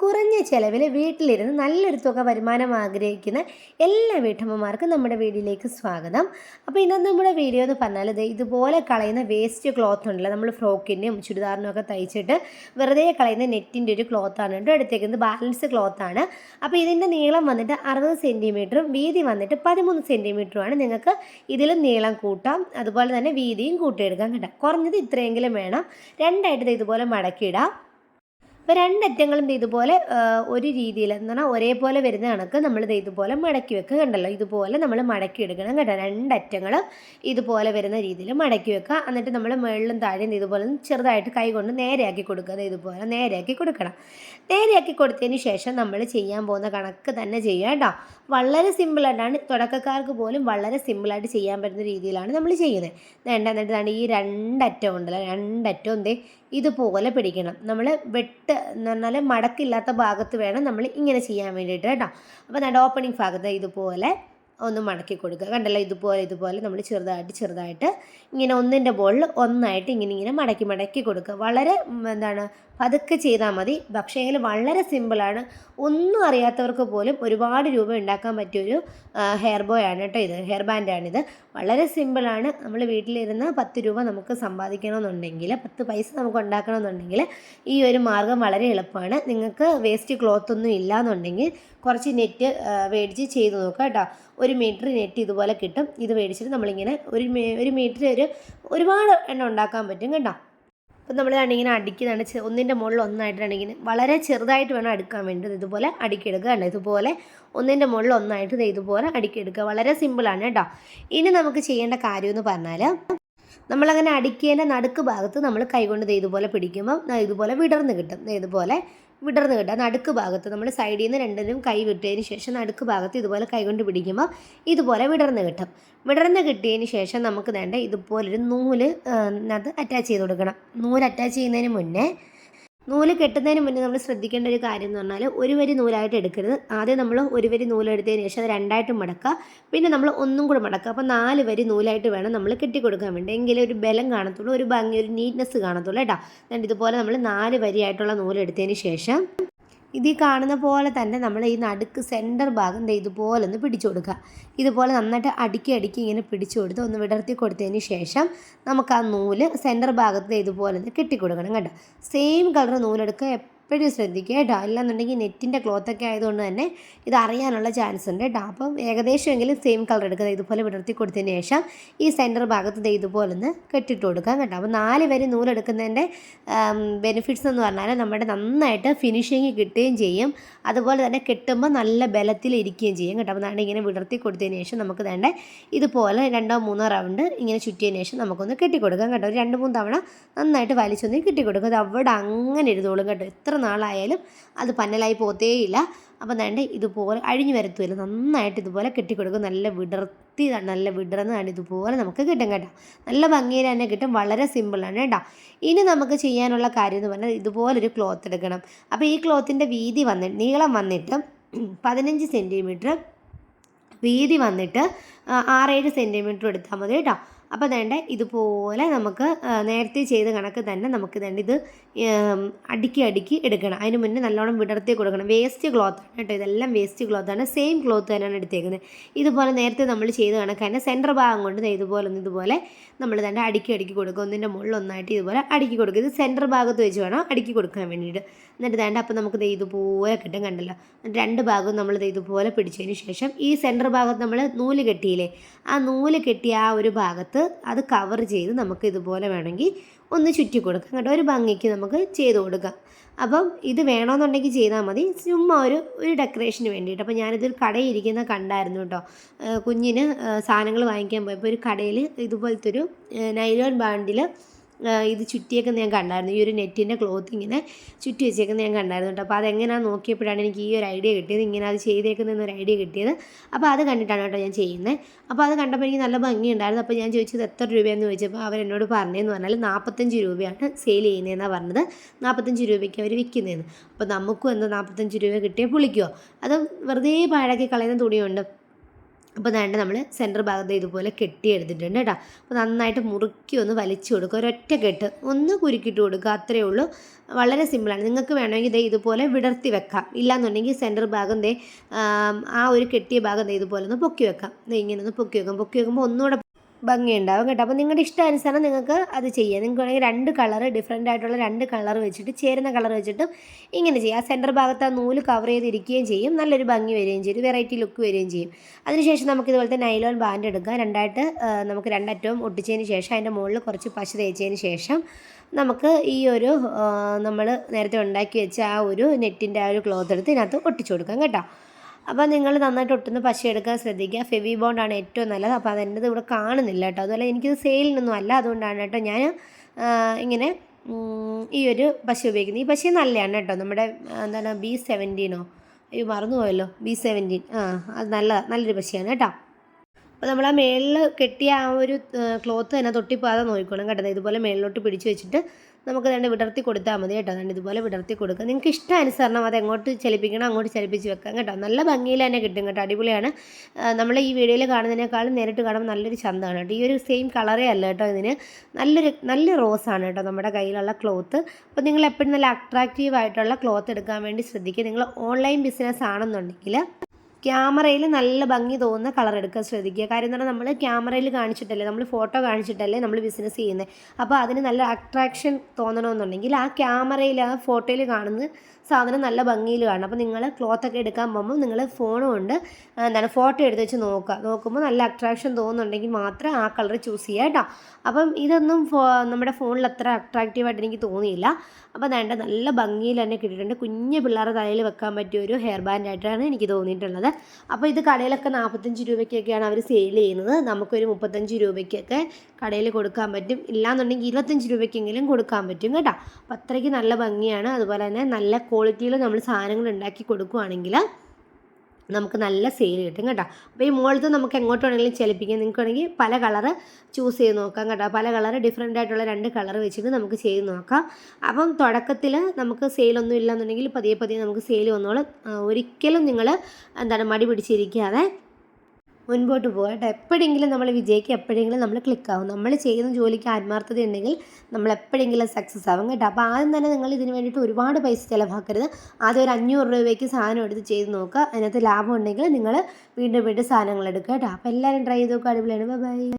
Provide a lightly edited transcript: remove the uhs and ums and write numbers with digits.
കുറഞ്ഞ ചിലവിൽ വീട്ടിലിരുന്ന് നല്ലൊരു തുക വരുമാനം ആഗ്രഹിക്കുന്ന എല്ലാ വീട്ടമ്മമാർക്കും നമ്മുടെ വീഡിയോയിലേക്ക് സ്വാഗതം. അപ്പോൾ ഇന്നത്തെ നമ്മുടെ വീഡിയോ എന്ന് പറഞ്ഞാൽ ഇതുപോലെ കളയുന്ന വേസ്റ്റ് ക്ലോത്ത് ഉണ്ടല്ലോ, നമ്മൾ ഫ്രോക്കിൻ്റെയും ചുരിദാറിനും ഒക്കെ തയ്ച്ചിട്ട് വെറുതെ കളയുന്ന നെറ്റിൻ്റെ ഒരു ക്ലോത്താണ് കേട്ടോ എടുത്തേക്കുന്നത്. ബാലൻസ് ക്ലോത്താണ്. അപ്പോൾ ഇതിൻ്റെ നീളം വന്നിട്ട് 60 സെൻറ്റിമീറ്ററും വീതി വന്നിട്ട് 13 സെൻറ്റിമീറ്ററുമാണ്. നിങ്ങൾക്ക് ഇതിലും നീളം കൂട്ടാം, അതുപോലെ തന്നെ വീതിയും കൂട്ടിയെടുക്കാം കേട്ടോ. കുറഞ്ഞത് ഇത്രയെങ്കിലും വേണം. രണ്ടായിട്ട് ഇതുപോലെ മടക്കിയിടാം. അപ്പോൾ രണ്ടറ്റങ്ങളും ഇതുപോലെ ഒരു രീതിയിൽ എന്ന് പറഞ്ഞാൽ ഒരേപോലെ വരുന്ന കണക്ക് നമ്മൾ ഇതുപോലെ മടക്കി വെക്കുക. കണ്ടല്ലോ, ഇതുപോലെ നമ്മൾ മടക്കി എടുക്കണം കേട്ടോ. രണ്ടറ്റങ്ങളും ഇതുപോലെ വരുന്ന രീതിയിൽ മടക്കി വെക്കുക. എന്നിട്ട് നമ്മൾ മുകളിലും താഴെയും ഇതുപോലെ ചെറുതായിട്ട് കൈ കൊണ്ട് നേരെയാക്കി കൊടുക്കുക. ഇതുപോലെ നേരെയാക്കി കൊടുക്കണം. നേരെയാക്കി കൊടുത്തതിന് ശേഷം നമ്മൾ ചെയ്യാൻ പോകുന്ന കണക്ക് തന്നെ ചെയ്യുക കേട്ടോ. വളരെ സിമ്പിളായിട്ടാണ്, തുടക്കക്കാർക്ക് പോലും വളരെ സിമ്പിളായിട്ട് ചെയ്യാൻ പറ്റുന്ന രീതിയിലാണ് നമ്മൾ ചെയ്യുന്നത്. എന്നിട്ട് ഈ രണ്ടറ്റം ഉണ്ടല്ലോ, രണ്ടറ്റം ഇതുപോലെ പിടിക്കണം. നമ്മൾ വെട്ട് എന്ന് പറഞ്ഞാൽ മടക്കില്ലാത്ത ഭാഗത്ത് വേണം നമ്മൾ ഇങ്ങനെ ചെയ്യാൻ വേണ്ടിയിട്ട് കേട്ടോ. അപ്പോൾ ഓപ്പണിംഗ് ഭാഗത്ത് ഇതുപോലെ ഒന്ന് മടക്കി കൊടുക്കുക. കണ്ടല്ലോ, ഇതുപോലെ നമ്മൾ ചെറുതായിട്ട് ഇങ്ങനെ ഒന്നിൻ്റെ മുകളിൽ ഒന്നായിട്ട് ഇങ്ങനെ മടക്കി കൊടുക്കുക. വളരെ പതുക്കെ ചെയ്താൽ മതി. പക്ഷേ വളരെ സിമ്പിളാണ്. ഒന്നും അറിയാത്തവർക്ക് പോലും ഒരുപാട് രൂപ ഉണ്ടാക്കാൻ പറ്റിയൊരു ഹെയർ ബോ ആണ് കേട്ടോ. ഇത് ഹെയർ ബാൻഡാണിത്. വളരെ സിമ്പിളാണ്. നമ്മൾ വീട്ടിലിരുന്ന് 10 രൂപ നമുക്ക് സമ്പാദിക്കണമെന്നുണ്ടെങ്കിൽ, 10 പൈസ നമുക്ക് ഉണ്ടാക്കണമെന്നുണ്ടെങ്കിൽ ഈ ഒരു മാർഗ്ഗം വളരെ എളുപ്പമാണ്. നിങ്ങൾക്ക് വേസ്റ്റ് ക്ലോത്ത് ഒന്നും ഇല്ലയെന്നുണ്ടെങ്കിൽ കുറച്ച് നെറ്റ് മേടിച്ച് ചെയ്ത് നോക്കുക കേട്ടോ. 1 മീറ്റർ നെറ്റ് ഇതുപോലെ കിട്ടും. ഇത് മേടിച്ചിട്ട് നമ്മളിങ്ങനെ 1 മീറ്റർ ഒരുപാട് എണ്ണം ഉണ്ടാക്കാൻ പറ്റും കേട്ടോ. അപ്പം നമ്മളിങ്ങനെ അടിക്കുന്നതാണ്. ഒന്നിൻ്റെ മുകളിൽ ഒന്നായിട്ടാണെങ്കിൽ വളരെ ചെറുതായിട്ട് വേണം അടുക്കാൻ വേണ്ടത്. ഇതുപോലെ അടുക്കിയെടുക്കുക കേട്ടോ. ഇതുപോലെ ഒന്നിൻ്റെ മുകളിൽ ഒന്നായിട്ട് ഇതുപോലെ അടുക്കിയെടുക്കുക. വളരെ സിമ്പിളാണ് കേട്ടോ. ഇനി നമുക്ക് ചെയ്യേണ്ട കാര്യമെന്ന് പറഞ്ഞാൽ, നമ്മളങ്ങനെ അടുക്കിയതിൻ്റെ നടുക്ക് ഭാഗത്ത് നമ്മൾ കൈകൊണ്ട് ഇതുപോലെ പിടിക്കുമ്പോൾ ഇതുപോലെ വിടർന്ന് കിട്ടും. ഇതുപോലെ വിടർന്ന് കിട്ടുക. നടുക്ക് ഭാഗത്ത് നമ്മൾ സൈഡിൽ നിന്ന് രണ്ടിനും കൈ വിട്ടതിന് ശേഷം നടുക്ക് ഭാഗത്ത് ഇതുപോലെ കൈകൊണ്ട് പിടിക്കുമ്പോൾ ഇതുപോലെ വിടർന്ന് കിട്ടും. വിടർന്ന് കിട്ടിയതിന് ശേഷം നമുക്ക് വേണ്ട ഇതുപോലൊരു നൂല് അത് അറ്റാച്ച് ചെയ്ത് കൊടുക്കണം. നൂല് അറ്റാച്ച് ചെയ്യുന്നതിന് മുന്നേ, നൂല് കെട്ടുന്നതിന് മുന്നേ നമ്മൾ ശ്രദ്ധിക്കേണ്ട ഒരു കാര്യം എന്ന് പറഞ്ഞാൽ, ഒരു വരി നൂലായിട്ട് എടുക്കരുത്. ആദ്യം നമ്മൾ ഒരു വരി നൂലെടുത്തതിന് ശേഷം അത് രണ്ടായിട്ട് മടക്കുക. പിന്നെ നമ്മൾ ഒന്നും കൂടെ മടക്കുക. അപ്പോൾ 4 വരി നൂലായിട്ട് വേണം നമ്മൾ കെട്ടിക്കൊടുക്കാൻ വേണ്ടി. എങ്കിലേ ഒരു ബലം കാണത്തുള്ളൂ, ഒരു ഭംഗി, ഒരു നീറ്റ്നെസ് കാണത്തുള്ളൂ കേട്ടോ. എന്നിട്ട് ഇതുപോലെ നമ്മൾ 4 വരിയായിട്ടുള്ള നൂലെടുത്തതിന് ശേഷം ഇതിൽ കാണുന്ന പോലെ തന്നെ നമ്മൾ ഈ നടുക്ക് സെൻറ്റർ ഭാഗം ഇതുപോലെ ഒന്ന് പിടിച്ചു കൊടുക്കുക. ഇതുപോലെ നന്നായിട്ട് അടുക്കി ഇങ്ങനെ പിടിച്ചു കൊടുത്ത് ഒന്ന് വിടർത്തി കൊടുത്തതിന് ശേഷം നമുക്ക് ആ നൂല് സെൻറ്റർ ഭാഗത്ത് ഇതുപോലെ ഒന്ന് കെട്ടിക്കൊടുക്കണം കേട്ടോ. സെയിം കളർ നൂലെടുക്കുക. എപ്പോഴും ശ്രദ്ധിക്കുക കേട്ടോ. അല്ലാന്നുണ്ടെങ്കിൽ നെറ്റിൻ്റെ ക്ലോത്തൊക്കെ ആയതുകൊണ്ട് തന്നെ ഇത് അറിയാനുള്ള ചാൻസ് ഉണ്ട് കേട്ടോ. അപ്പം ഏകദേശമെങ്കിലും സെയിം കളർ എടുക്കുക. ഇതുപോലെ വിടർത്തി കൊടുത്തതിന് ശേഷം ഈ സെൻറ്റർ ഭാഗത്ത് ഇതുപോലെ ഒന്ന് കെട്ടിട്ട് കൊടുക്കാം കേട്ടോ. അപ്പോൾ 4 വരി നൂലെടുക്കുന്നതിൻ്റെ ബെനിഫിറ്റ്സ് എന്ന് പറഞ്ഞാൽ നമ്മുടെ നന്നായിട്ട് ഫിനിഷിങ് കിട്ടുകയും ചെയ്യും. അതുപോലെ തന്നെ കെട്ടുമ്പോൾ നല്ല ബലത്തിൽ ഇരിക്കുകയും ചെയ്യും കേട്ടോ. അപ്പോൾ ഇങ്ങനെ വിടർത്തി കൊടുത്തതിന് ശേഷം നമുക്ക് വേണ്ട ഇതുപോലെ 2-3 റൗണ്ട് ഇങ്ങനെ ചുറ്റിയതിന് ശേഷം നമുക്കൊന്ന് കെട്ടിക്കൊടുക്കാം കേട്ടോ. ഒരു 2-3 തവണ നന്നായിട്ട് വലിച്ചൊന്ന് കെട്ടിക്കൊടുക്കുക. അത് അവിടെ അങ്ങനെ ഇരുന്നോളും കേട്ടോ. എത്ര നാളായാലും അത് പന്നലായി പോത്തേയില്ല. അപ്പം ഇതുപോലെ അഴിഞ്ഞു വരത്തുമില്ല. നന്നായിട്ട് ഇതുപോലെ കെട്ടിക്കൊടുക്കും. നല്ല വിടർന്ന് ഇതുപോലെ നമുക്ക് കിട്ടും കേട്ടോ. നല്ല ഭംഗിയിൽ തന്നെ കിട്ടും. വളരെ സിമ്പിളാണ് കേട്ടോ. ഇനി നമുക്ക് ചെയ്യാനുള്ള കാര്യം എന്ന് പറഞ്ഞാൽ, ഇതുപോലൊരു ക്ലോത്ത് എടുക്കണം. അപ്പോൾ ഈ ക്ലോത്തിൻ്റെ നീളം വന്നിട്ട് 15 സെൻറ്റിമീറ്റർ, വീതി വന്നിട്ട് 6-7 സെൻറ്റിമീറ്റർ എടുത്താൽ മതി കേട്ടോ. അപ്പോൾ ഇതുപോലെ നമുക്ക് നേരത്തെ ചെയ്ത കണക്ക് തന്നെ നമുക്ക് ഇത് അടുക്കി എടുക്കണം. അതിന് മുന്നേ നല്ലോണം വിടർത്തി കൊടുക്കണം. വേസ്റ്റ് ക്ലോത്താണ് കേട്ടോ. ഇതെല്ലാം വേസ്റ്റ് ക്ലോത്താണ്. സെയിം ക്ലോത്ത് തന്നെയാണ് എടുത്തേക്കുന്നത്. ഇതുപോലെ നേരത്തെ നമ്മൾ ചെയ്ത കണക്ക് തന്നെ സെൻറ്റർ ഭാഗം കൊണ്ട് ഇതുപോലെ നമ്മൾ അടുക്കി കൊടുക്കുക. ഒന്നിൻ്റെ മുകളിൽ ഒന്നായിട്ട് ഇതുപോലെ അടുക്കി കൊടുക്കുക. ഇത് സെൻറ്റർ ഭാഗത്ത് വെച്ച് വേണം അടുക്കി കൊടുക്കാൻ വേണ്ടിയിട്ട്. എന്നിട്ട് അപ്പോൾ നമുക്ക് ഇതുപോലെ കിട്ടും. കണ്ടല്ലോ. 2 ഭാഗവും നമ്മൾ ഇതുപോലെ പിടിച്ചതിന് ശേഷം ഈ സെൻറ്റർ ഭാഗത്ത് നമ്മൾ നൂല് കെട്ടിയില്ലേ, ആ നൂല് കെട്ടിയ ആ ഒരു ഭാഗത്ത് അത് കവർ ചെയ്ത് നമുക്ക് ഇതുപോലെ വേണമെങ്കിൽ ഒന്ന് ചുറ്റി കൊടുക്കാം കേട്ടോ. ഒരു ഭംഗിക്ക് നമുക്ക് ചെയ്ത് കൊടുക്കാം. അപ്പം ഇത് വേണമെന്നുണ്ടെങ്കിൽ ചെയ്താൽ മതി, ചുമ്മാ ഒരു ഡെക്കറേഷന് വേണ്ടിയിട്ട്. അപ്പോൾ ഞാനിതൊരു കടയിൽ ഇരിക്കുന്ന കണ്ടായിരുന്നു കേട്ടോ. കുഞ്ഞിന് സാധനങ്ങൾ വാങ്ങിക്കാൻ പോയപ്പോൾ ഒരു കടയിൽ ഇതുപോലത്തെ ഒരു നൈലോൺ ബാൻഡിൽ ഇത് ചുറ്റിയേക്കുന്നത് ഞാൻ കണ്ടായിരുന്നു. ഈ ഒരു നെറ്റിൻ്റെ ക്ലോത്ത് ഇങ്ങനെ ചുറ്റി വെച്ചേക്കുന്നത് ഞാൻ കണ്ടായിരുന്നു കേട്ടോ. അപ്പോൾ അതെങ്ങനെയാണെന്ന് നോക്കിയപ്പോഴാണ് എനിക്ക് ഈ ഒരു ഐഡിയ കിട്ടിയത്. ഇങ്ങനെ അത് ചെയ്തേക്കുന്നതെന്നൊരു ഐഡിയ കിട്ടിയത്. അപ്പോൾ അത് കണ്ടിട്ടാണ് കേട്ടോ ഞാൻ ചെയ്യുന്നത്. അപ്പോൾ അത് കണ്ടപ്പോൾ എനിക്ക് നല്ല ഭംഗിയുണ്ടായിരുന്നു. അപ്പോൾ ഞാൻ ചോദിച്ചത് എത്ര രൂപയെന്ന് ചോദിച്ചപ്പോൾ അവരെന്നോട് പറഞ്ഞതെന്ന് പറഞ്ഞാൽ 45 രൂപയാണ് സെയിൽ ചെയ്യുന്നതെന്നാണ് പറഞ്ഞത്. 45 രൂപയ്ക്ക് അവർ വിൽക്കുന്നതെന്ന്. അപ്പോൾ നമുക്കും എന്താ 45 രൂപ കിട്ടിയാൽ പുളിക്കുമോ? അത് വെറുതെ പാഴാക്കി കളയുന്ന തുണിയുണ്ട്. അപ്പോൾ വേണ്ട നമ്മൾ സെൻറ്റർ ഭാഗത്ത് ഇതുപോലെ കെട്ടിയെടുത്തിട്ടുണ്ട് കേട്ടോ. അപ്പോൾ നന്നായിട്ട് മുറുക്കി ഒന്ന് വലിച്ചു കൊടുക്കുക, ഒരൊറ്റ കെട്ട് ഒന്ന് കുരുക്കിയിട്ട് കൊടുക്കുക, അത്രയേ ഉള്ളൂ. വളരെ സിമ്പിളാണ്. നിങ്ങൾക്ക് വേണമെങ്കിൽ ഇതുപോലെ വിടർത്തി വെക്കാം, ഇല്ലാന്നുണ്ടെങ്കിൽ സെൻറ്റർ ഭാഗം ആ ഒരു കെട്ടിയ ഭാഗം ഇതുപോലെ ഒന്ന് പൊക്കി വെക്കാം. ഇങ്ങനെ ഒന്ന് പൊക്കി വെക്കുമ്പോൾ ഒന്നുകൂടെ ഭംഗിയുണ്ടാവും കേട്ടോ. അപ്പോൾ നിങ്ങളുടെ ഇഷ്ടാനുസരണം നിങ്ങൾക്ക് അത് ചെയ്യാം. നിങ്ങൾക്ക് വേണമെങ്കിൽ 2 കളർ ഡിഫറെൻ്റ് ആയിട്ടുള്ള 2 കളർ വെച്ചിട്ട് ചേരുന്ന കളർ വെച്ചിട്ടും ഇങ്ങനെ ചെയ്യാം. സെൻറ്റർ ഭാഗത്ത് ആ നൂല് കവർ ചെയ്തിരിക്കുകയും ചെയ്യും, നല്ലൊരു ഭംഗി വരികയും ചെയ്യും, വെറൈറ്റി ലുക്ക് വരികയും ചെയ്യും. അതിനുശേഷം നമുക്ക് ഇതുപോലത്തെ നൈലോൺ ബാൻഡ് എടുക്കാം. നമുക്ക് 2 അറ്റവും ഒട്ടിച്ചതിന് ശേഷം അതിൻ്റെ മുകളിൽ കുറച്ച് പശ തേച്ചതിന് ശേഷം നമുക്ക് ഈ ഒരു നമ്മൾ നേരത്തെ ഉണ്ടാക്കി വെച്ച ആ ഒരു നെറ്റിൻ്റെ ആ ഒരു ക്ലോത്ത് എടുത്ത് ഇതിനകത്ത് ഒട്ടിച്ചു കൊടുക്കാം കേട്ടോ. അപ്പോൾ നിങ്ങൾ നന്നായിട്ട് ഒട്ടുന്ന പശ എടുക്കാൻ ശ്രദ്ധിക്കുക. ഫെവി ബോണ്ടാണ് ഏറ്റവും നല്ലത്. അപ്പോൾ അതെൻ്റെത് ഇവിടെ കാണുന്നില്ല കേട്ടോ. അതുപോലെ എനിക്കിത് സെയിലിനൊന്നും അല്ല, അതുകൊണ്ടാണ് കേട്ടോ ഞാൻ ഇങ്ങനെ ഈ ഒരു പശ ഉപയോഗിക്കുന്നത്. ഈ പശ നല്ലതാണ് കേട്ടോ. നമ്മുടെ എന്താണ് B17 അയ്യോ മറന്നുപോയല്ലോ, B17 അത് നല്ലൊരു പശയാണ് കേട്ടോ. അപ്പോൾ നമ്മൾ ആ മേളിൽ കെട്ടിയ ആ ഒരു ക്ലോത്ത് തന്നെ തൊട്ടിപ്പോകാതെ നോക്കിക്കോണം കേട്ടോ. ഇതുപോലെ മേളിലോട്ട് പിടിച്ച് വെച്ചിട്ട് നമുക്ക് രണ്ട് വിടർത്തി കൊടുത്താൽ മതി കേട്ടോ. അതുകൊണ്ട് ഇതുപോലെ വിടർത്തി കൊടുക്കുക. നിങ്ങൾക്ക് ഇഷ്ടാനുസരണം അത് എങ്ങോട്ട് ചലിപ്പിക്കണം അങ്ങോട്ട് ചലിപ്പിച്ച് വെക്കാം കേട്ടോ. നല്ല ഭംഗിയിൽ തന്നെ കിട്ടും കേട്ടോ, അടിപൊളിയാണ്. നമ്മൾ ഈ വീഡിയോയിൽ കാണുന്നതിനേക്കാളും നേരിട്ട് കാണുമ്പോൾ നല്ലൊരു ചന്തമാണ് കേട്ടോ. ഈ ഒരു സെയിം കളറേ അല്ല കേട്ടോ ഇതിന്, നല്ല റോസാണ് കേട്ടോ നമ്മുടെ കയ്യിലുള്ള ക്ലോത്ത്. അപ്പോൾ നിങ്ങൾ എപ്പോഴും നല്ല അട്രാക്റ്റീവ് ആയിട്ടുള്ള ക്ലോത്ത് എടുക്കാൻ വേണ്ടി ശ്രദ്ധിക്കുക. നിങ്ങൾ ഓൺലൈൻ ബിസിനസ് ആണെന്നുണ്ടെങ്കിൽ ക്യാമറയിൽ നല്ല ഭംഗി തോന്നുന്ന കളർ എടുക്കാൻ ശ്രദ്ധിക്കുക. കാര്യം എന്ന് പറഞ്ഞാൽ നമ്മൾ ക്യാമറയിൽ കാണിച്ചിട്ടല്ലേ, നമ്മൾ ഫോട്ടോ കാണിച്ചിട്ടല്ലേ നമ്മൾ ബിസിനസ് ചെയ്യുന്നത്. അപ്പോൾ അതിന് നല്ല അട്രാക്ഷൻ തോന്നണമെന്നുണ്ടെങ്കിൽ ആ ക്യാമറയിൽ ആ ഫോട്ടോയിൽ കാണുന്ന സാധനം നല്ല ഭംഗിയിൽ കാണണം. അപ്പോൾ നിങ്ങൾ ക്ലോത്തൊക്കെ എടുക്കാൻ പോകുമ്പോൾ നിങ്ങൾ ഫോൺ കൊണ്ട് ഫോട്ടോ എടുത്ത് വെച്ച് നോക്കുമ്പോൾ നല്ല അട്രാക്ഷൻ തോന്നുന്നുണ്ടെങ്കിൽ മാത്രം ആ കളർ ചൂസ് ചെയ്യുക കേട്ടോ. അപ്പം ഇതൊന്നും നമ്മുടെ ഫോണിൽ അത്ര അട്രാക്റ്റീവായിട്ട് എനിക്ക് തോന്നിയില്ല. അപ്പോൾ നല്ല ഭംഗിയിൽ തന്നെ കിട്ടിയിട്ടുണ്ട്. കുഞ്ഞു പിള്ളേരുടെ തലയിൽ വെക്കാൻ പറ്റിയ ഒരു ഹെയർ ബാൻഡായിട്ടാണ് എനിക്ക് തോന്നിയിട്ടുള്ളത്. അപ്പോൾ ഇത് കടയിലൊക്കെ 45 രൂപയ്ക്കൊക്കെയാണ് അവർ സെയിൽ ചെയ്യുന്നത്. നമുക്കൊരു 35 രൂപയ്ക്കൊക്കെ കടയിൽ കൊടുക്കാൻ പറ്റും, ഇല്ലാന്നുണ്ടെങ്കിൽ 25 രൂപയ്ക്കെങ്കിലും കൊടുക്കാൻ പറ്റും കേട്ടോ. അപ്പോൾ അത്രയ്ക്ക് നല്ല ഭംഗിയാണ്. അതുപോലെ തന്നെ നല്ല ക്വാളിറ്റിയിൽ നമ്മൾ സാധനങ്ങൾ ഉണ്ടാക്കി കൊടുക്കുകയാണെങ്കിൽ നമുക്ക് നല്ല സെയിൽ കിട്ടും കേട്ടോ. അപ്പോൾ ഈ മുകളിലത്തെ നമുക്ക് എങ്ങോട്ട് വേണമെങ്കിലും ചലിപ്പിക്കാം. നിങ്ങൾക്ക് വേണമെങ്കിൽ പല കളറ് ചൂസ് ചെയ്ത് നോക്കാം കേട്ടോ. പല കളറ് ഡിഫറെൻ്റ് ആയിട്ടുള്ള 2 കളർ വെച്ചിട്ട് നമുക്ക് ചെയ്ത് നോക്കാം. അപ്പം തുടക്കത്തിൽ നമുക്ക് സെയിലൊന്നും ഇല്ലയെന്നുണ്ടെങ്കിൽ പതിയെ നമുക്ക് സെയിൽ വന്നോളും. ഒരിക്കലും നിങ്ങൾ മടി പിടിച്ചിരിക്കാതെ മുൻപോട്ട് പോകട്ടെ. എപ്പോഴെങ്കിലും നമ്മൾ വിജയിക്കും, എപ്പോഴെങ്കിലും നമ്മൾ ക്ലിക്കാവും. നമ്മൾ ചെയ്യുന്ന ജോലിക്ക് ആത്മാർത്ഥത ഉണ്ടെങ്കിൽ നമ്മൾ എപ്പോഴെങ്കിലും സക്സസ് ആവും കേട്ടോ. അപ്പോൾ ആദ്യം തന്നെ നിങ്ങൾ ഇതിന് വേണ്ടിയിട്ട് ഒരുപാട് പൈസ ചിലവാക്കരുത്. ആദ്യം ഒരു 500 രൂപയ്ക്ക് സാധനം എടുത്ത് ചെയ്ത് നോക്കുക. അതിനകത്ത് ലാഭം ഉണ്ടെങ്കിൽ നിങ്ങൾ വീണ്ടും സാധനങ്ങൾ എടുക്കുക കേട്ടോ. അപ്പോൾ എല്ലാവരും ട്രൈ ചെയ്ത് നോക്കുക. അടിപൊളിയാണ്. ബൈ.